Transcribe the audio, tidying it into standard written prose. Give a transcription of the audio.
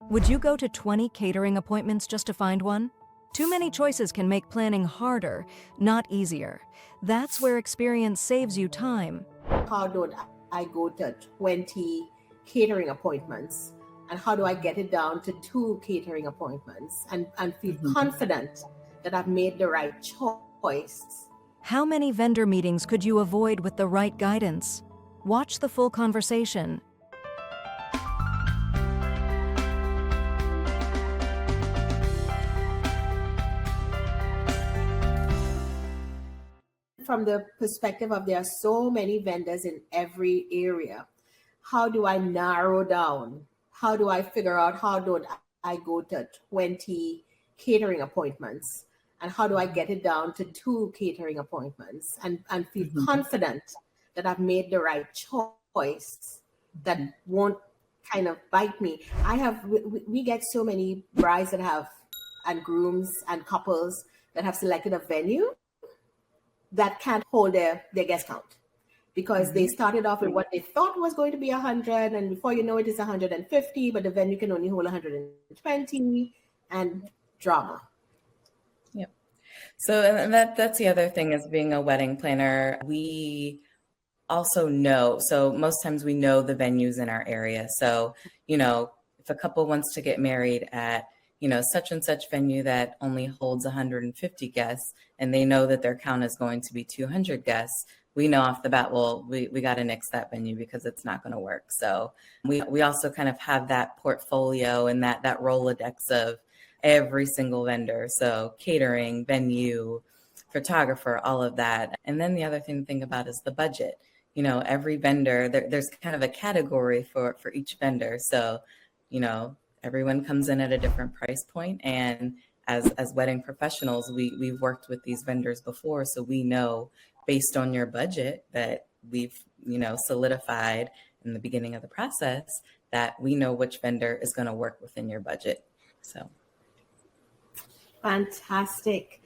Would you go to 20 catering appointments just to find one? Too many choices can make planning harder, not easier. That's where experience saves you time. How do I go to 20 catering appointments? And how do I get it down to 2 catering appointments and feel confident that I've made the right choice? How many vendor meetings could you avoid with the right guidance? Watch the full conversation. From the perspective of there are so many vendors in every area, how do I narrow down? How do I figure out how do I go to 20 catering appointments? And how do I get it down to 2 catering appointments and feel confident that I've made the right choice that won't kind of bite me? We get so many brides that have, and grooms and couples that have selected a venue that can't hold their guest count because they started off with what they thought was going to be 100, and before you know it, it's 150, but the venue can only hold 120, and drama. Yep. So and that's the other thing is being a wedding planner. We also know, so most times we know the venues in our area. So, if a couple wants to get married at such and such venue that only holds 150 guests, and they know that their count is going to be 200 guests, we know off the bat, well, we got to nix that venue because it's not going to work. So we also kind of have that portfolio and that Rolodex of every single vendor. So catering, venue, photographer, all of that. And then the other thing to think about is the budget. Every vendor, there's kind of a category for each vendor. So, everyone comes in at a different price point. And as wedding professionals, we've worked with these vendors before. So we know based on your budget that we've, solidified in the beginning of the process that we know which vendor is going to work within your budget. So. Fantastic.